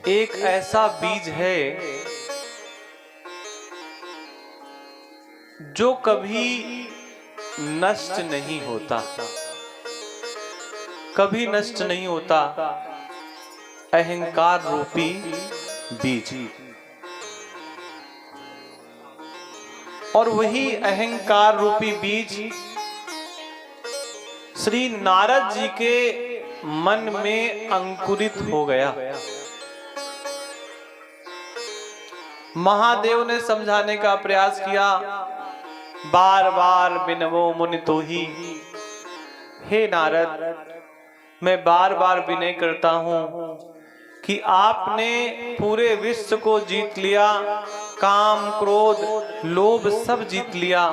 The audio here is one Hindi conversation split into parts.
एक ऐसा बीज है जो कभी नष्ट नहीं होता, कभी नष्ट नहीं होता, अहंकार रूपी बीज। और वही अहंकार रूपी बीज श्री नारद जी के मन में अंकुरित हो गया। महादेव ने समझाने का प्रयास किया, बार बार बिनवो मुनि तोहि। हे नारद, मैं बार बार विनय करता हूं कि आपने पूरे विश्व को जीत लिया, काम क्रोध लोभ सब जीत लिया,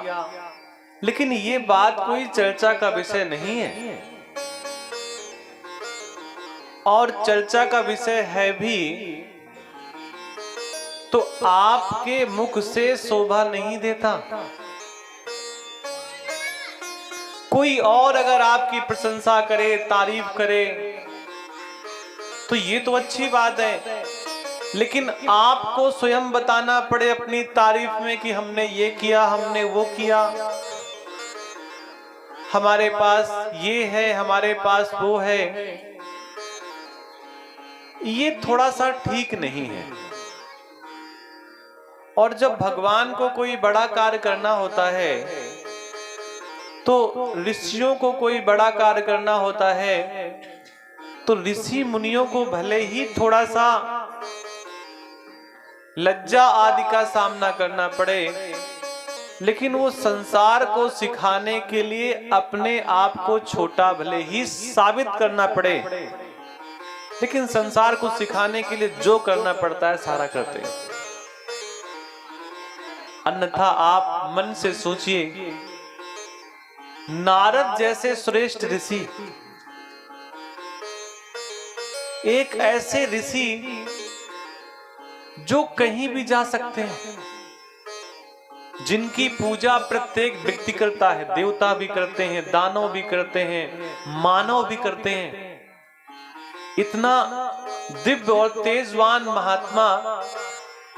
लेकिन ये बात कोई चर्चा का विषय नहीं है। और चर्चा का विषय है भी तो आपके मुख से शोभा नहीं देता। कोई और अगर आपकी प्रशंसा करे, तारीफ करे तो ये तो अच्छी बात है, लेकिन आपको स्वयं बताना पड़े अपनी तारीफ में कि हमने ये किया, हमने वो किया, हमारे पास ये है, हमारे पास वो है, ये थोड़ा सा ठीक नहीं है। और जब भगवान को कोई बड़ा कार्य करना होता है तो ऋषियों को कोई बड़ा कार्य करना होता है तो ऋषि मुनियों को भले ही थोड़ा सा लज्जा आदि का सामना करना पड़े, लेकिन वो संसार को सिखाने के लिए अपने आप को छोटा भले ही साबित करना पड़े, लेकिन संसार को सिखाने के लिए जो करना पड़ता है सारा करते हैं। अन्यथा आप मन से सोचिए, नारद जैसे श्रेष्ठ ऋषि, एक ऐसे ऋषि जो कहीं भी जा सकते हैं, जिनकी पूजा प्रत्येक व्यक्ति करता है, देवता भी करते हैं, दानव भी करते हैं, मानव भी करते हैं। इतना दिव्य और तेजवान महात्मा,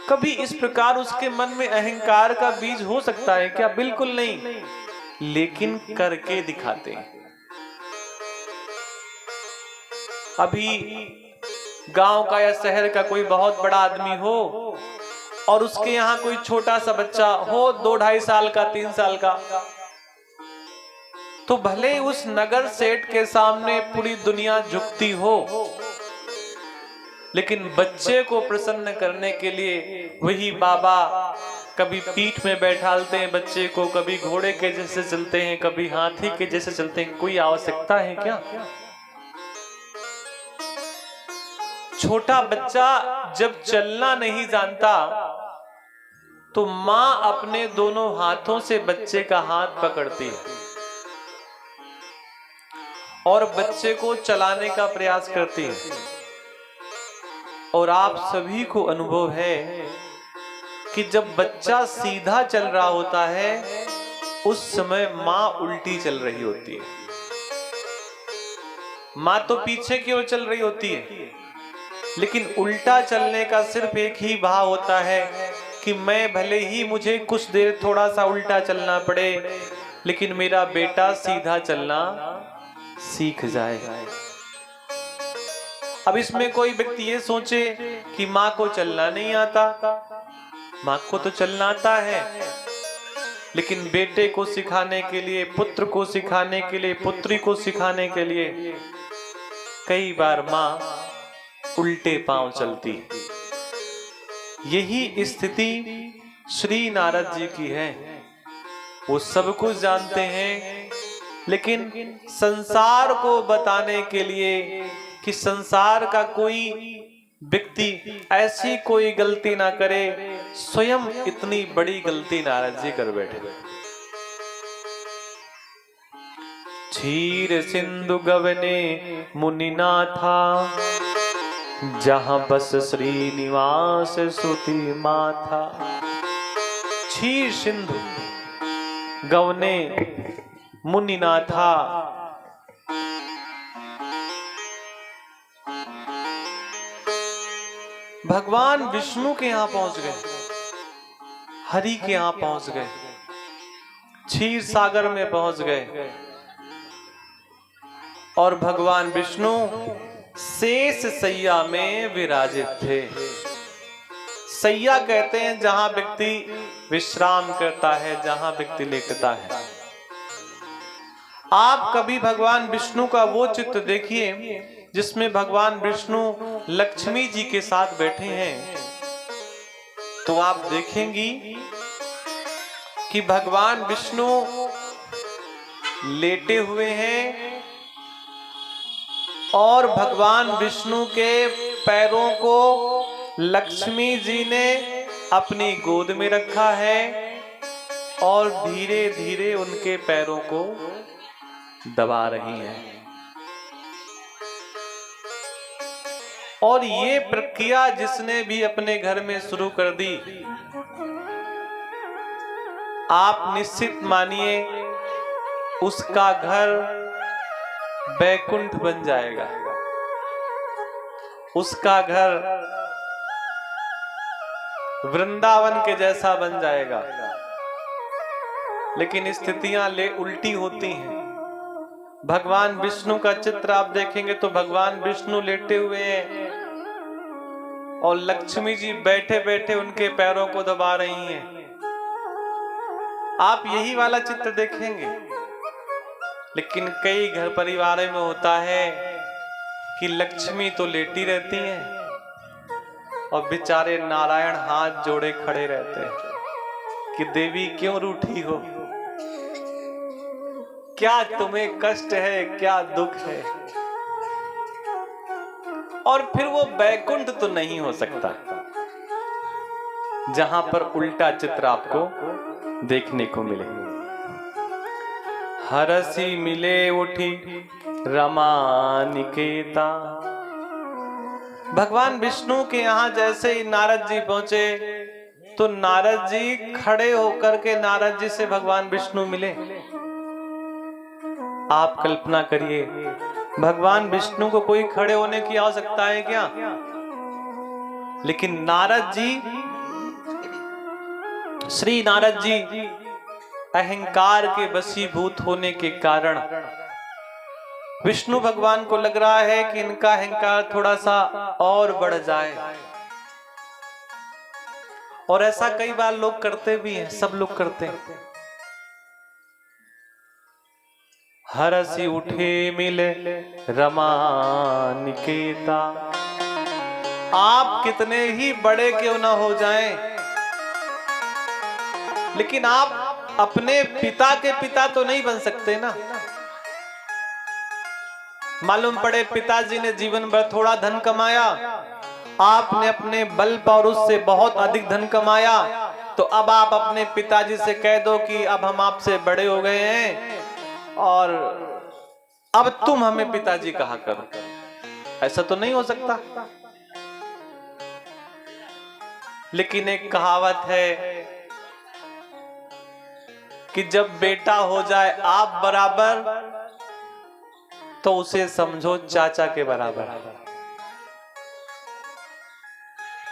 कभी इस प्रकार उसके मन में अहंकार का बीज हो सकता है क्या? बिल्कुल नहीं, लेकिन करके दिखाते हैं। अभी गांव का या शहर का कोई बहुत बड़ा आदमी हो और उसके यहाँ कोई छोटा सा बच्चा हो, 2-2.5 साल का, 3 साल का, तो भले उस नगर सेठ के सामने पूरी दुनिया झुकती हो, लेकिन बच्चे को प्रसन्न करने के लिए वही बाबा कभी पीठ में बैठालते हैं बच्चे को, कभी घोड़े के जैसे चलते हैं, कभी हाथी के जैसे चलते हैं। कोई आवश्यकता है क्या? छोटा बच्चा जब चलना नहीं जानता तो मां अपने दोनों हाथों से बच्चे का हाथ पकड़ती है और बच्चे को चलाने का प्रयास करती है। और आप सभी को अनुभव है कि जब बच्चा सीधा चल रहा होता है उस समय मां उल्टी चल रही होती है। मां तो पीछे की ओर चल रही होती है, लेकिन उल्टा चलने का सिर्फ एक ही भाव होता है कि मैं भले ही मुझे कुछ देर थोड़ा सा उल्टा चलना पड़े, लेकिन मेरा बेटा सीधा चलना सीख जाए। अब इसमें कोई व्यक्ति ये सोचे कि माँ को चलना नहीं आता, माँ को तो चलना आता है, लेकिन बेटे को सिखाने के लिए, पुत्र को सिखाने के लिए, पुत्री को सिखाने के लिए कई बार माँ उल्टे पांव चलती। यही स्थिति श्री नारद जी की है। वो सब कुछ जानते हैं, लेकिन संसार को बताने के लिए कि संसार का कोई व्यक्ति ऐसी कोई गलती ना करे, स्वयं इतनी बड़ी गलती नारद जी कर बैठे। क्षीर सिंधु गवने मुनिनाथा, जहां बस श्रीनिवास श्रुति माथा। क्षीर सिंधु गवने मुनिनाथा, भगवान विष्णु के यहां पहुंच गए, हरि के यहां पहुंच गए, क्षीर सागर में पहुंच गए और भगवान विष्णु शेष सैया में विराजित थे। सैया कहते हैं जहां व्यक्ति विश्राम करता है, जहां व्यक्ति लेटता है। आप कभी भगवान विष्णु का वो चित्र देखिए जिसमें भगवान विष्णु लक्ष्मी जी के साथ बैठे हैं, तो आप देखेंगी कि भगवान विष्णु लेटे हुए हैं और भगवान विष्णु के पैरों को लक्ष्मी जी ने अपनी गोद में रखा है और धीरे धीरे उनके पैरों को दबा रही हैं। और ये प्रक्रिया जिसने भी अपने घर में शुरू कर दी, आप निश्चित मानिए उसका घर बैकुंठ बन जाएगा, उसका घर वृंदावन के जैसा बन जाएगा। लेकिन स्थितियां उल्टी होती हैं। भगवान विष्णु का चित्र आप देखेंगे तो भगवान विष्णु लेटे हुए हैं और लक्ष्मी जी बैठे बैठे उनके पैरों को दबा रही हैं। आप यही वाला चित्र देखेंगे। लेकिन कई घर परिवारों में होता है कि लक्ष्मी तो लेटी रहती हैं और बेचारे नारायण हाथ जोड़े खड़े रहते हैं कि देवी क्यों रूठी हो, क्या तुम्हें कष्ट है, क्या दुख है। और फिर वो बैकुंठ तो नहीं हो सकता जहां पर उल्टा चित्र आपको देखने को मिले। हरसी मिले उठी रमा निकेता। भगवान विष्णु के यहां जैसे ही नारद जी पहुंचे तो नारद जी खड़े होकर के नारद जी से भगवान विष्णु मिले। आप कल्पना करिए, भगवान विष्णु को कोई खड़े होने की आवश्यकता है क्या? लेकिन नारद जी, श्री नारद जी अहंकार के वशीभूत होने के कारण विष्णु भगवान को लग रहा है कि इनका अहंकार थोड़ा सा और बढ़ जाए। और ऐसा कई बार लोग करते भी हैं, सब लोग करते हैं। हरसी उठे मिले रमा निकेता। आप कितने ही बड़े क्यों ना हो जाएं, लेकिन आप अपने पिता के पिता तो नहीं बन सकते ना। मालूम पड़े पिताजी ने जीवन भर थोड़ा धन कमाया, आपने अपने बल पर उससे बहुत अधिक धन कमाया, तो अब आप अपने पिताजी से कह दो कि अब हम आपसे बड़े हो गए हैं और अब तुम हमें पिताजी कहा करो। ऐसा तो नहीं हो सकता। लेकिन एक कहावत है कि जब बेटा हो जाए आप बराबर तो उसे समझो चाचा के बराबर।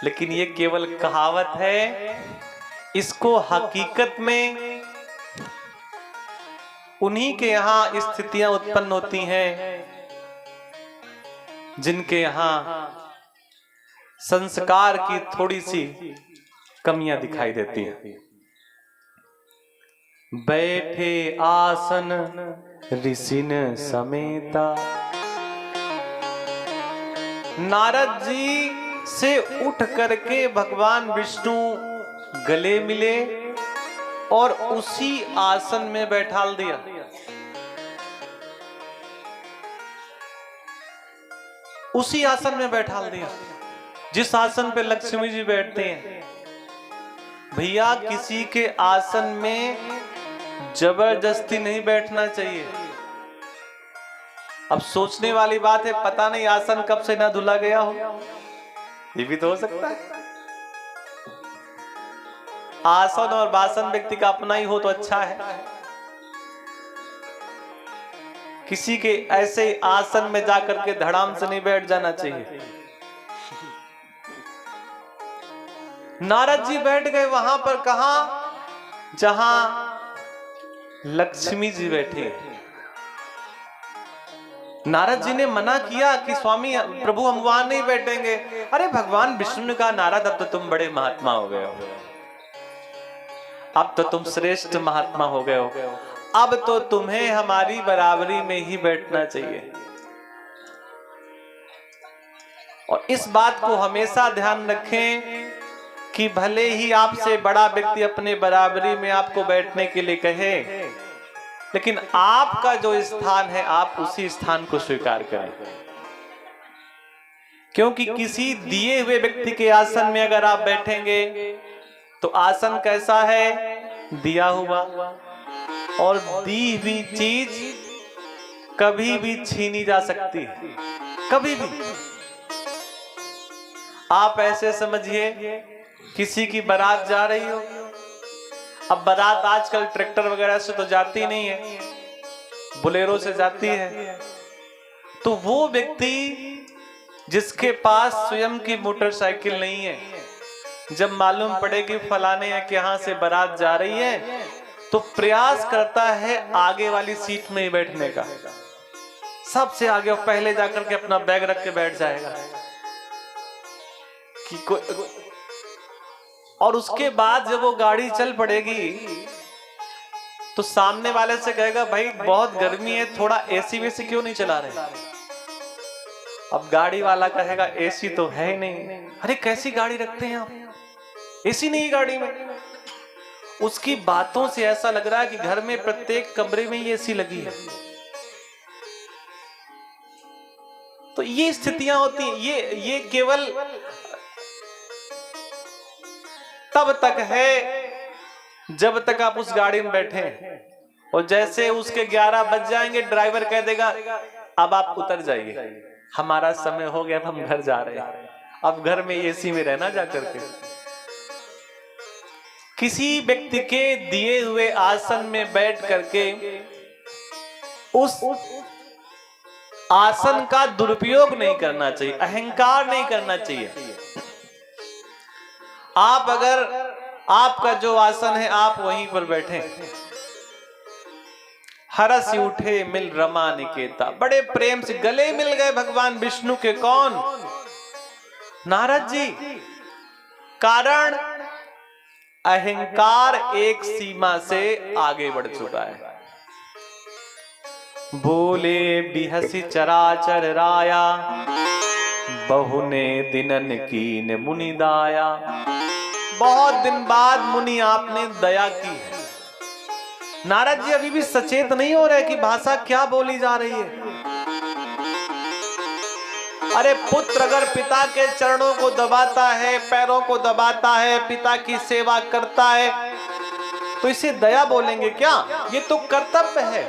लेकिन ये केवल कहावत है, इसको हकीकत में उन्हीं के यहां स्थितियां उत्पन्न होती हैं जिनके यहां संस्कार की थोड़ी सी कमियां दिखाई देती हैं। बैठे आसन ऋषिन समेता। नारद जी से उठ करके भगवान विष्णु गले मिले और उसी आसन में बैठाल दिया। उसी आसन में बैठाल दिया जिस आसन पे लक्ष्मी जी बैठते हैं। भैया किसी के आसन में जबरदस्ती नहीं बैठना चाहिए। अब सोचने वाली बात है, पता नहीं आसन कब से ना धुला गया हो, ये भी तो हो सकता है। आसन और वासन व्यक्ति का अपना ही हो तो अच्छा है। किसी के ऐसे आसन में जाकर के धड़ाम से नहीं बैठ जाना चाहिए। नारद जी बैठ गए वहां पर, कहा? जहां लक्ष्मी जी बैठे। नारद जी ने मना किया कि स्वामी प्रभु हम वहां नहीं बैठेंगे। अरे भगवान विष्णु ने कहा, नारद अब तो तुम बड़े महात्मा हो गए हो, अब तो तुम श्रेष्ठ महात्मा हो गए हो, अब तो तुम्हें हमारी बराबरी में ही बैठना चाहिए। और इस बात को हमेशा ध्यान रखें कि भले ही आपसे बड़ा व्यक्ति अपने बराबरी में आपको बैठने के लिए कहे, लेकिन आपका जो स्थान है आप उसी स्थान को स्वीकार करें। क्योंकि किसी दिए हुए व्यक्ति के आसन में अगर आप बैठेंगे तो आसन कैसा है? दिया हुआ, और दी हुई चीज कभी भी छीनी जा सकती है, कभी भी। आप ऐसे समझिए किसी की बारात जा रही हो, अब बारात आजकल ट्रैक्टर वगैरह से तो जाती नहीं है, बोलेरो से जाती है। तो वो व्यक्ति जिसके पास स्वयं की मोटरसाइकिल नहीं है, जब मालूम पड़े कि फलाने के यहाँ से बारात जा रही है, तो प्रयास करता है आगे वाली सीट में ही बैठने का, सबसे आगे, पहले जाकर के अपना बैग रख के बैठ जाएगा कि कोई। और उसके बाद जब वो गाड़ी चल पड़ेगी तो सामने वाले से कहेगा, भाई बहुत गर्मी है, थोड़ा एसी वेसी क्यों नहीं चला रहे? अब गाड़ी वाला कहेगा, एसी तो है ही नहीं। अरे कैसी गाड़ी रखते हैं आप, एसी नहीं गाड़ी में? उसकी बातों से ऐसा लग रहा है कि घर में प्रत्येक कमरे में ही एसी लगी है। तो ये स्थितियां होती हैं। ये केवल तब तक है जब तक आप उस गाड़ी में बैठे हैं, और जैसे उसके 11 बज जाएंगे ड्राइवर कह देगा, अब आप उतर जाइए, हमारा समय हो गया, अब हम घर जा रहे हैं, अब घर में एसी में रहना जाकर के। किसी व्यक्ति के दिए हुए आसन में बैठ करके उस आसन का दुरुपयोग नहीं करना चाहिए, अहंकार नहीं करना चाहिए। आप अगर आपका जो आसन है आप वहीं पर बैठे, हरस उठे मिल रमा निकेता, बड़े प्रेम से गले मिल गए भगवान विष्णु के। कौन? नारद जी। कारण अहंकार एक सीमा से आगे बढ़ चुका है। बोले बिहसी चराचर राया, बहुने दिनन कीन मुनि दाया। बहुत दिन बाद मुनि आपने दया की है। नारद जी अभी भी सचेत नहीं हो रहे कि भाषा क्या बोली जा रही है। अरे पुत्र अगर पिता के चरणों को दबाता है, पैरों को दबाता है, पिता की सेवा करता है, तो इसे दया बोलेंगे क्या? ये तो कर्तव्य है।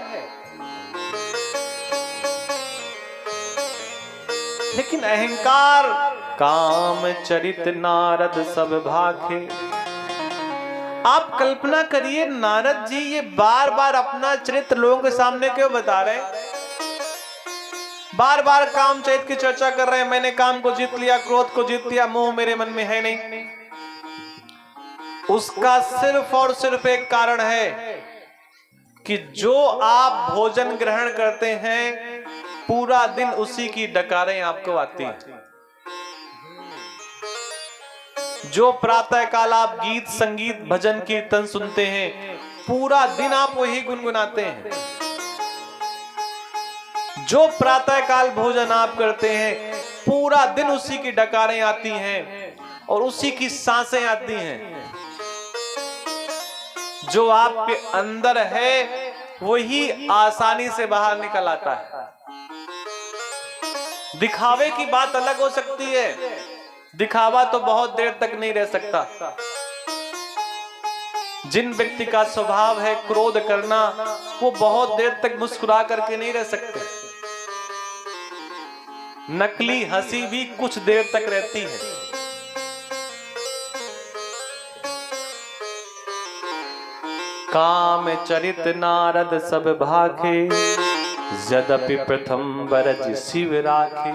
लेकिन अहंकार, काम चरित नारद सब भाखे। आप कल्पना करिए, नारद जी ये बार बार अपना चरित्र लोगों के सामने क्यों बता रहे हैं? बार बार काम चरित्र की चर्चा कर रहे हैं। मैंने काम को जीत लिया, क्रोध को जीत लिया, मोह मेरे मन में है नहीं। उसका सिर्फ और सिर्फ एक कारण है कि जो आप भोजन ग्रहण करते हैं पूरा दिन उसी की डकारें आपको आती हैं। जो प्रातः काल आप गीत संगीत भजन कीर्तन सुनते हैं, पूरा दिन आप वही गुनगुनाते हैं। जो प्रातः काल भोजन आप करते हैं, पूरा दिन उसी की डकारें आती हैं और उसी की सांसें आती हैं। जो आपके अंदर है वही आसानी से बाहर निकल आता है। दिखावे की बात अलग हो सकती है, दिखावा तो बहुत देर तक नहीं रह सकता। जिन व्यक्ति का स्वभाव है क्रोध करना, वो बहुत देर तक मुस्कुरा करके नहीं रह सकते। नकली हंसी भी कुछ देर तक रहती है। काम चरित नारद सब भाखे, यद्यपि प्रथम बरज शिव राखे।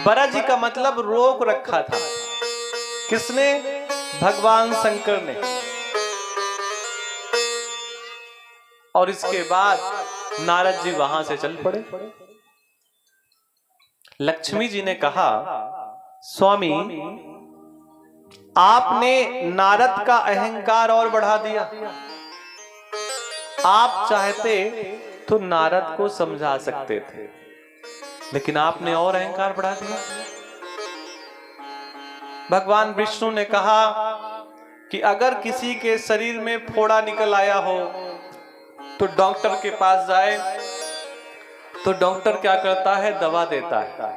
बरज का मतलब रोक रखा था। किसने? भगवान शंकर ने। और इसके बाद नारद जी वहां से चल पड़े। लक्ष्मी जी ने कहा, स्वामी आपने नारद का अहंकार और बढ़ा दिया। आप चाहते तो नारद को समझा सकते थे, लेकिन आपने और अहंकार बढ़ा दिया। भगवान विष्णु ने कहा कि अगर किसी के शरीर में फोड़ा निकल आया हो तो डॉक्टर के पास जाए, तो डॉक्टर क्या करता है, दवा देता है।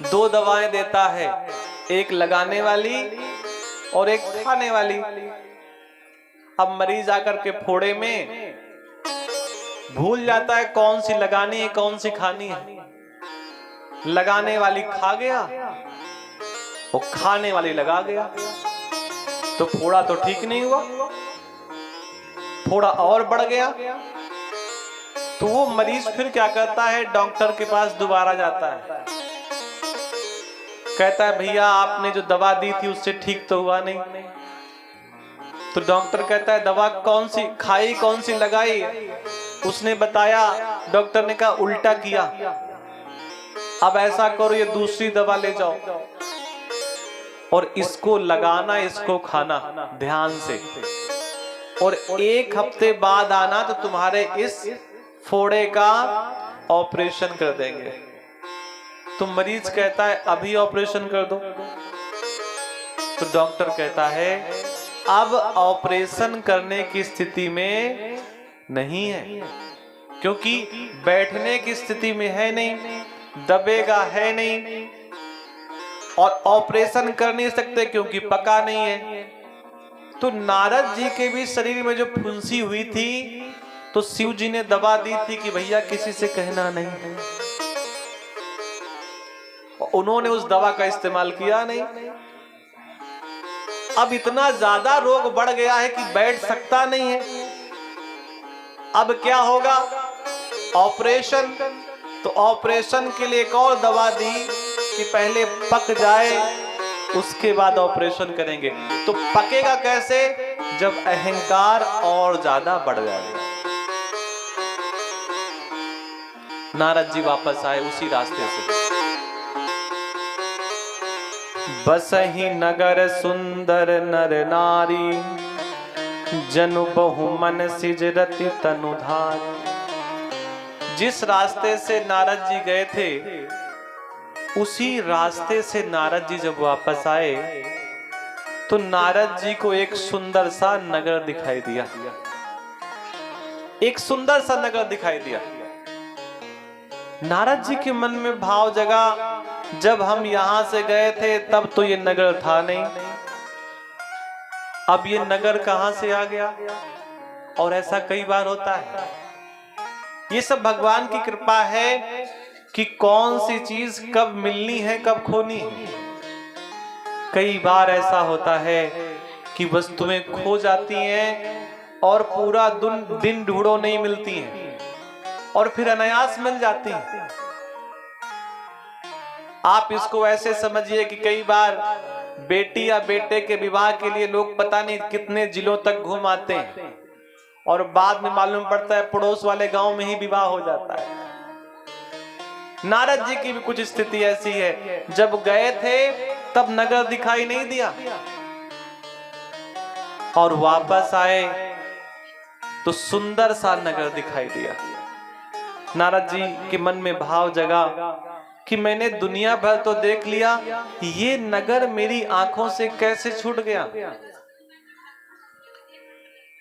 2 दवाएं देता है, एक लगाने वाली और एक खाने वाली। अब मरीज आकर के फोड़े में भूल जाता है कौन सी लगानी है कौन सी खानी है। लगाने वाली खा गया, वो खाने वाली लगा गया, तो फोड़ा तो ठीक नहीं हुआ, फोड़ा और बढ़ गया। तो वो मरीज फिर क्या करता है, डॉक्टर के पास दोबारा जाता है, कहता है भैया आपने जो दवा दी थी उससे ठीक तो हुआ नहीं। तो डॉक्टर कहता है दवा कौन सी खाई कौन सी लगाई, उसने बताया, डॉक्टर ने कहा उल्टा किया, अब ऐसा करो ये दूसरी दवा ले जाओ और इसको लगाना इसको खाना ध्यान से, और 1 हफ्ते बाद आना तो तुम्हारे इस फोड़े का ऑपरेशन कर देंगे। तो मरीज कहता है अभी ऑपरेशन कर दो। तो डॉक्टर कहता है अब ऑपरेशन करने की स्थिति में नहीं है, क्योंकि बैठने की स्थिति में है नहीं, दबेगा है नहीं, और ऑपरेशन कर नहीं सकते क्योंकि पका नहीं है। तो नारद जी के भी शरीर में जो फुंसी हुई थी तो शिव जी ने दवा दी थी कि भैया किसी से कहना नहीं, उन्होंने उस दवा का इस्तेमाल किया नहीं। अब इतना ज्यादा रोग बढ़ गया है कि बैठ सकता नहीं है। अब क्या होगा, ऑपरेशन। तो ऑपरेशन के लिए एक और दवा दी कि पहले पक जाए उसके बाद ऑपरेशन करेंगे। तो पकेगा कैसे, जब अहंकार और ज्यादा बढ़ जाएगा। नारद जी वापस आए उसी रास्ते से। बसहि नगर सुंदर नर नारी, जनु बहु मन सिजरति तनुधारी। जिस रास्ते से नारद जी गए थे उसी रास्ते से नारद जी जब वापस आए तो नारद जी को एक सुंदर सा नगर दिखाई दिया। एक सुंदर सा नगर दिखाई दिया। नारद जी के मन में भाव जगा, जब हम यहां से गए थे तब तो ये नगर था नहीं, अब ये नगर कहां से आ गया। और ऐसा कई बार होता है। ये सब भगवान की कृपा है कि कौन सी चीज कब मिलनी है कब खोनी है। कई बार ऐसा होता है कि वस्तुएं खो जाती हैं और पूरा दिन ढूंढो नहीं मिलती हैं, और फिर अनायास मिल जाती हैं। आप इसको ऐसे समझिए कि कई बार बेटी या बेटे के विवाह के लिए लोग पता नहीं कितने जिलों तक घूम आते हैं और बाद में मालूम पड़ता है पड़ोस वाले गांव में ही विवाह हो जाता है। नारद जी की भी कुछ स्थिति ऐसी है, जब गए थे तब नगर दिखाई नहीं दिया और वापस आए तो सुंदर सा नगर दिखाई दिया। नारद जी के मन में भाव जगा कि मैंने दुनिया भर तो देख लिया, ये नगर मेरी आंखों से कैसे छूट गया।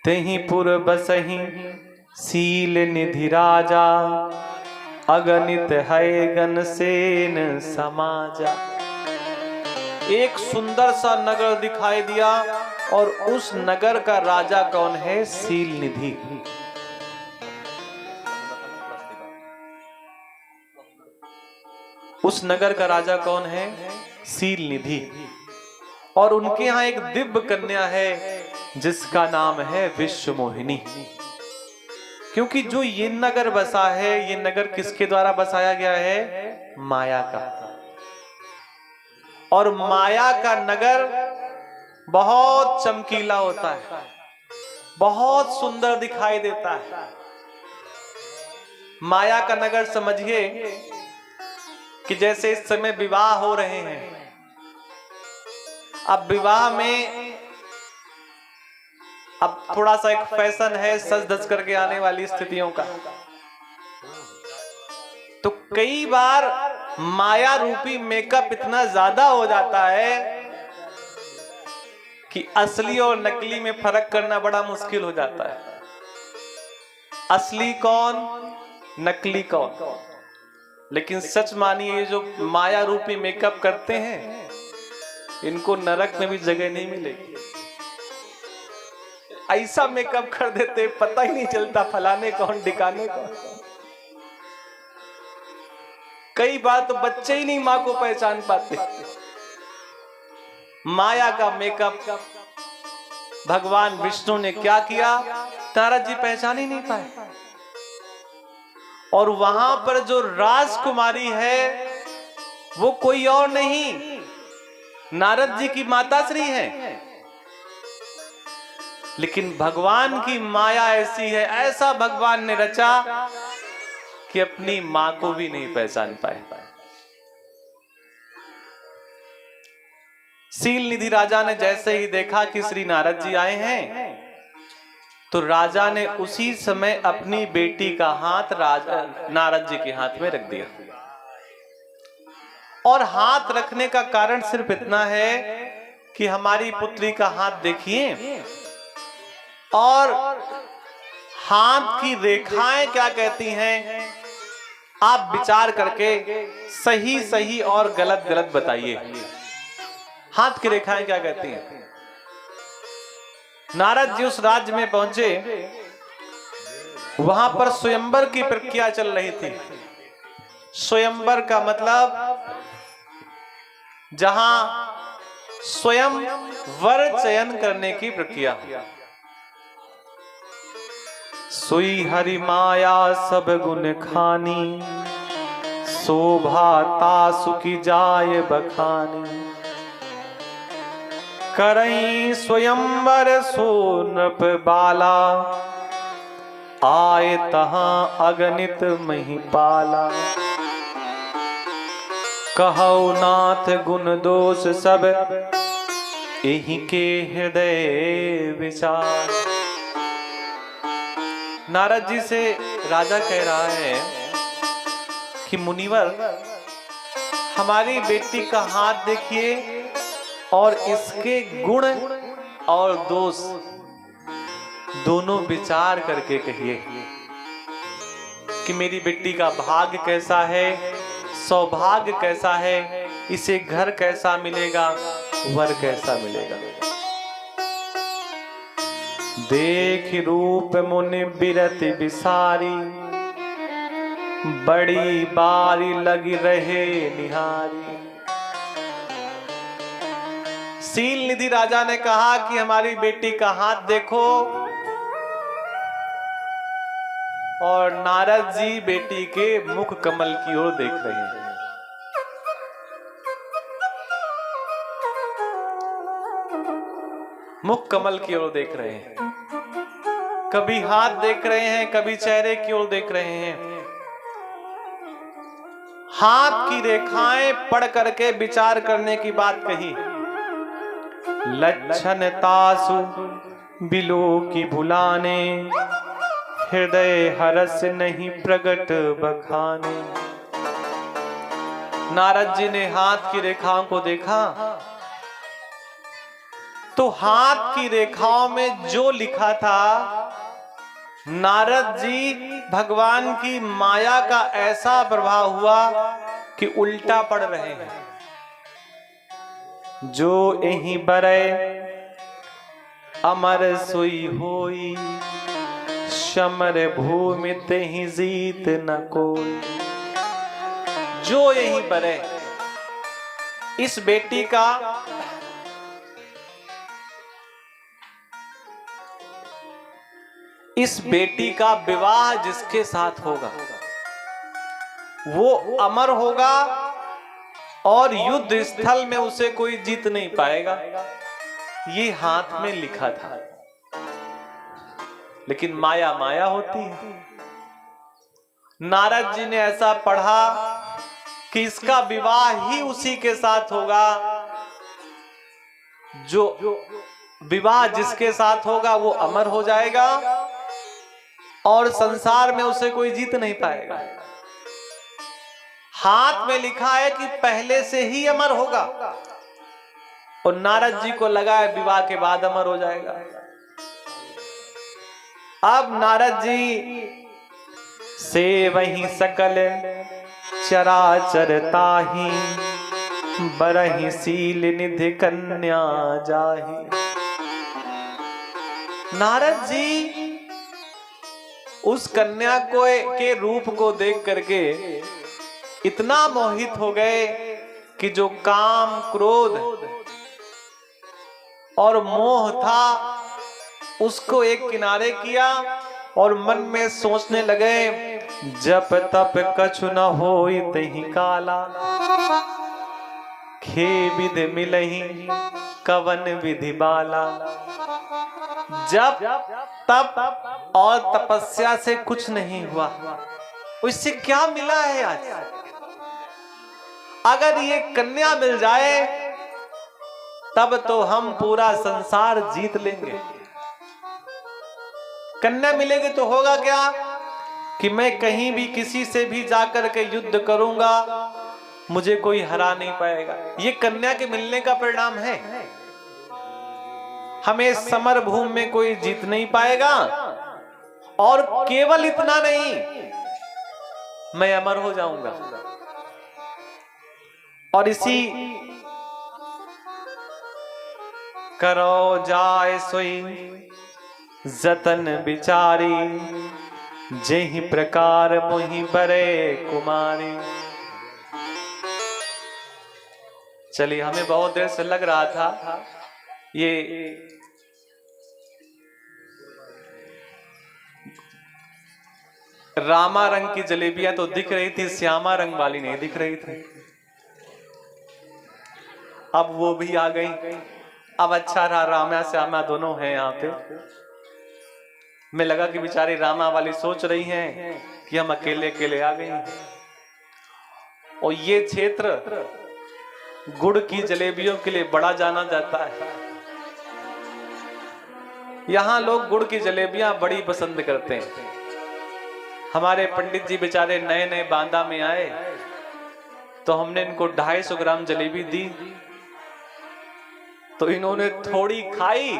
तेहि पुर बसहि सील निधि राजा, अगणित है गण सेन समाजा। एक सुंदर सा नगर दिखाई दिया और उस नगर का राजा कौन है, सील निधि। उस नगर का राजा कौन है, सील निधि। और उनके यहाँ एक दिव्य कन्या है जिसका नाम है विश्व मोहिनी। क्योंकि जो ये नगर बसा है, ये नगर किसके द्वारा बसाया गया है, माया का। और माया का नगर बहुत चमकीला होता है, बहुत सुंदर दिखाई देता है। माया का नगर समझिए कि जैसे इस समय विवाह हो रहे हैं। अब विवाह में अब थोड़ा सा एक फैशन है सज धज करके आने वाली स्थितियों का। तो कई बार माया रूपी मेकअप इतना ज्यादा हो जाता है कि असली और नकली में फर्क करना बड़ा मुश्किल हो जाता है। असली कौन, नकली कौन। लेकिन सच मानिए, जो माया रूपी मेकअप करते हैं इनको नरक में भी जगह नहीं मिलेगी। ऐसा मेकअप कर देते पता ही नहीं चलता फलाने कौन ढिकाने कौन। कई बार तो बच्चे ही नहीं मां को पहचान पाते। माया का मेकअप भगवान विष्णु ने क्या किया, नारद जी पहचान ही नहीं पाए। और वहां पर जो राजकुमारी है वो कोई और नहीं, नारद जी की माताश्री है। लेकिन भगवान की माया ऐसी है, ऐसा भगवान ने रचा कि अपनी मां को भी नहीं पहचान पाए। सील निधि राजा ने जैसे ही देखा कि श्री नारद जी आए हैं, तो राजा ने उसी समय अपनी बेटी का हाथ नारद जी के हाथ में रख दिया। और हाथ रखने का कारण सिर्फ इतना है कि हमारी पुत्री का हाथ देखिए और हाथ की रेखाएं क्या कहती हैं, आप विचार करके सही सही और गलत गलत बताइए। हाथ की रेखाएं क्या कहती हैं। नारद जी उस राज्य में पहुंचे, वहां पर स्वयंवर की प्रक्रिया चल रही थी। स्वयंवर का मतलब जहां स्वयं वर चयन करने की प्रक्रिया। सोई हरि माया सब गुण खानी, शोभा तासु की जाय बखानी। करई स्वयंवर सो नृप बाला, आए तहां अगणित महिपाला। कहौ नाथ गुण दोष सब, एहि के हृदय विचार। नारद जी से राजा कह रहा है कि मुनिवर, हमारी बेटी का हाथ देखिए और इसके गुण और दोष दोनों विचार करके कहिए कि मेरी बेटी का भाग्य कैसा है, सौभाग्य कैसा है, इसे घर कैसा मिलेगा, वर कैसा मिलेगा। देख रूप मुनि बिरति बिसारी, बड़ी बारी लगी रहे निहारी। सील निधि राजा ने कहा कि हमारी बेटी का हाथ देखो, और नारद जी बेटी के मुख कमल की ओर देख रहे हैं। मुख कमल की ओर देख रहे हैं, कभी हाथ देख रहे हैं, कभी चेहरे की ओर देख रहे हैं। हाथ की रेखाएं पढ़ करके विचार करने की बात कही। लक्षण तासु बिलो की भुलाने, हृदय हरस नहीं प्रगट बखाने। नारद जी ने हाथ की रेखाओं को देखा तो हाथ की रेखाओं में जो लिखा था, नारद जी भगवान की माया का ऐसा प्रभाव हुआ कि उल्टा पढ़ रहे हैं। जो एहि बरै अमर सोई होई, समर भूमि तेहि जीत न कोई। जो यही बरै, इस बेटी का विवाह जिसके साथ होगा वो अमर होगा और युद्ध स्थल में उसे कोई जीत नहीं पाएगा। ये हाथ में लिखा था, लेकिन माया माया होती है। नारद जी ने ऐसा पढ़ा कि इसका विवाह ही उसी के साथ होगा, जो विवाह जिसके साथ होगा वो अमर हो जाएगा और संसार में उसे कोई जीत नहीं पाएगा। हाथ में लिखा है कि पहले से ही अमर होगा, और नारद जी को लगा है विवाह के बाद अमर हो जाएगा। अब नारद जी से वही सकल चराचर ताहि, बरहि सील निधि कन्या जाहि। नारद जी उस कन्या को के रूप को देख करके इतना मोहित हो गए कि जो काम क्रोध और मोह था उसको एक किनारे किया और मन में सोचने लगे, जप तप कछु न होई तहि काला, खे विधि मिलहि कवन विधि बाला। जब तप और तपस्या से कुछ नहीं हुआ, उससे क्या मिला है आज? अगर ये कन्या मिल जाए तब तो हम पूरा संसार जीत लेंगे। कन्या मिलेगी तो होगा क्या कि मैं कहीं भी किसी से भी जाकर के युद्ध करूंगा, मुझे कोई हरा नहीं पाएगा। ये कन्या के मिलने का परिणाम है। हमें समर भूमि में कोई जीत नहीं पाएगा, और केवल इतना नहीं, मैं अमर हो जाऊंगा। और इसी करो जाय सोई जतन बिचारी, जेहि प्रकार मोहि बरे कुमारी। चलिए, हमें बहुत देर से लग रहा था ये रामा रंग की जलेबियां तो दिख रही थी, श्यामा रंग वाली नहीं दिख रही थी। अब वो भी आ गई। अब अच्छा रहा, रामा श्यामा दोनों हैं यहाँ पे। मैं लगा कि बेचारी रामा वाली सोच रही हैं कि हम अकेले अकेले आ गए। और ये क्षेत्र गुड़ की जलेबियों के लिए बड़ा जाना जाता है। यहाँ लोग गुड़ की जलेबियां बड़ी पसंद करते हैं। हमारे पंडित जी बेचारे नए नए बांदा में आए तो हमने इनको 250 ग्राम जलेबी दी, तो इन्होंने थोड़ी खाई